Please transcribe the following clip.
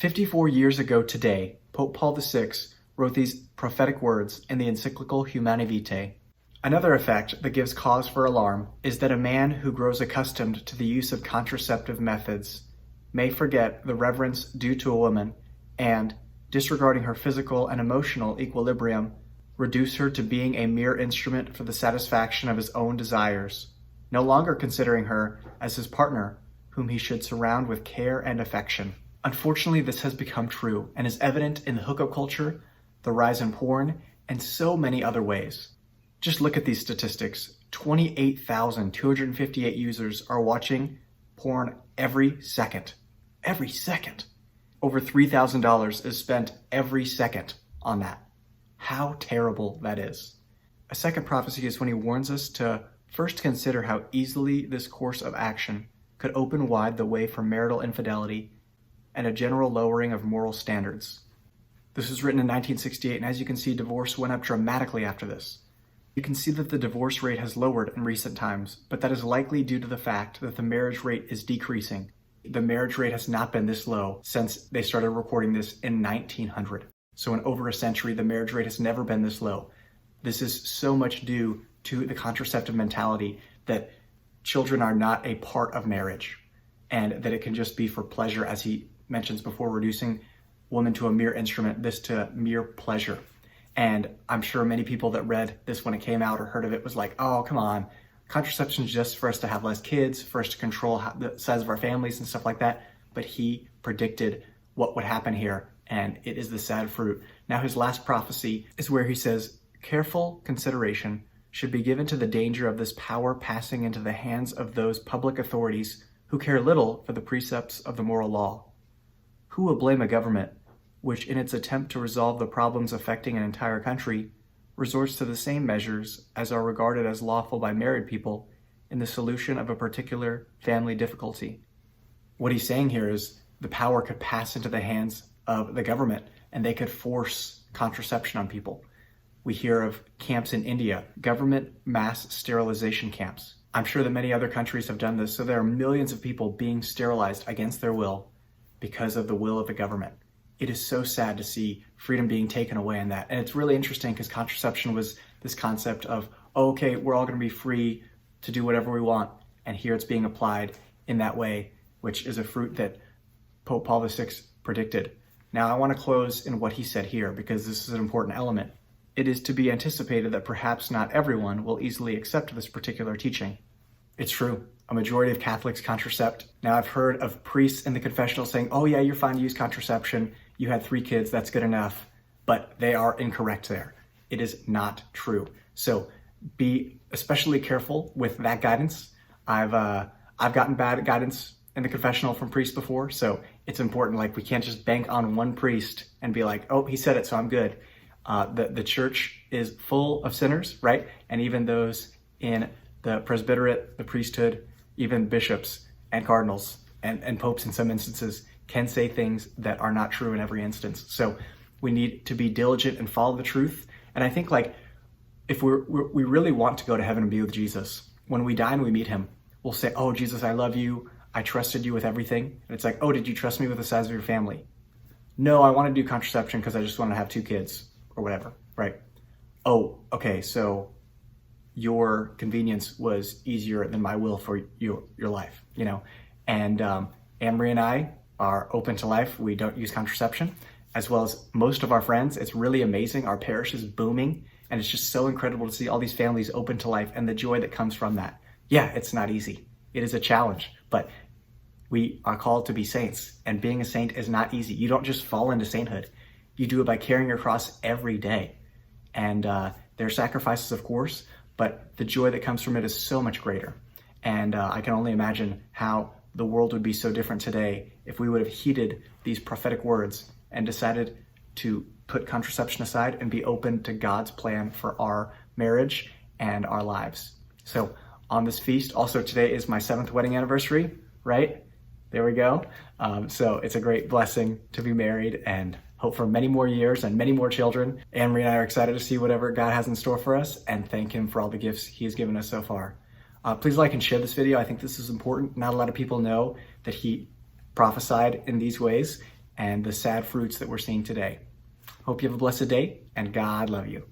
54 years ago today, Pope Paul VI wrote these prophetic words in the encyclical Humanae Vitae. Another effect that gives cause for alarm is that a man who grows accustomed to the use of contraceptive methods may forget the reverence due to a woman and, disregarding her physical and emotional equilibrium, reduce her to being a mere instrument for the satisfaction of his own desires, no longer considering her as his partner, whom he should surround with care and affection. Unfortunately, this has become true and is evident in the hookup culture, the rise in porn, and so many other ways. Just look at these statistics. 28,258 users are watching porn every second. Every second. Over $3,000 is spent every second on that. How terrible that is. A second prophecy is when he warns us to first consider how easily this course of action could open wide the way for marital infidelity and a general lowering of moral standards. This was written in 1968, and as you can see, divorce went up dramatically after this. You can see that the divorce rate has lowered in recent times, but that is likely due to the fact that the marriage rate is decreasing. The marriage rate has not been this low since they started recording this in 1900. So in over a century, the marriage rate has never been this low. This is so much due to the contraceptive mentality that children are not a part of marriage and that it can just be for pleasure, as he mentions before, reducing woman to a mere instrument, this to mere pleasure. And I'm sure many people that read this when it came out or heard of it was like, oh, come on. Contraception is just for us to have less kids, for us to control the size of our families and stuff like that. But he predicted what would happen here, and it is the sad fruit. Now his last prophecy is where he says, careful consideration should be given to the danger of this power passing into the hands of those public authorities who care little for the precepts of the moral law. Who will blame a government which, in its attempt to resolve the problems affecting an entire country, resorts to the same measures as are regarded as lawful by married people in the solution of a particular family difficulty? What he's saying here is the power could pass into the hands of the government and they could force contraception on people. We hear of camps in India, government mass sterilization camps. I'm sure that many other countries have done this, so there are millions of people being sterilized against their will because of the will of the government. It is so sad to see freedom being taken away in that. And it's really interesting because contraception was this concept of, oh, okay, we're all going to be free to do whatever we want. And here it's being applied in that way, which is a fruit that Pope Paul VI predicted. Now, I want to close in what he said here because this is an important element. It is to be anticipated that perhaps not everyone will easily accept this particular teaching. It's true. A majority of Catholics contracept. Now, I've heard of priests in the confessional saying, oh yeah, you're fine to use contraception. You had 3 kids, that's good enough. But they are incorrect there. It is not true. So be especially careful with that guidance. I've gotten bad guidance in the confessional from priests before, so it's important. Like, we can't just bank on one priest and be like, oh, he said it, so I'm good. The church is full of sinners, right? And even those in the presbyterate, the priesthood, even bishops and cardinals and popes in some instances can say things that are not true in every instance. So we need to be diligent and follow the truth. And I think, like, if we really want to go to heaven and be with Jesus, when we die and we meet him, we'll say, oh, Jesus, I love you. I trusted you with everything. And it's like, oh, did you trust me with the size of your family? No, I want to do contraception because I just want to have 2 kids or whatever, right? Oh, okay, so your convenience was easier than my will for your life, you know? And Anne-Marie and I are open to life. We don't use contraception, as well as most of our friends. It's really amazing. Our parish is booming, and it's just so incredible to see all these families open to life and the joy that comes from that. Yeah, it's not easy. It is a challenge, but we are called to be saints, and being a saint is not easy. You don't just fall into sainthood. You do it by carrying your cross every day. And there are sacrifices, of course, but the joy that comes from it is so much greater. And I can only imagine how the world would be so different today if we would have heeded these prophetic words and decided to put contraception aside and be open to God's plan for our marriage and our lives. So on this feast, also today is my 7th wedding anniversary, right? There we go. So it's a great blessing to be married and hope for many more years and many more children. Anne-Marie and I are excited to see whatever God has in store for us and thank him for all the gifts he has given us so far. Please like and share this video. I think this is important. Not a lot of people know that he prophesied in these ways, and the sad fruits that we're seeing today. Hope you have a blessed day, and God love you.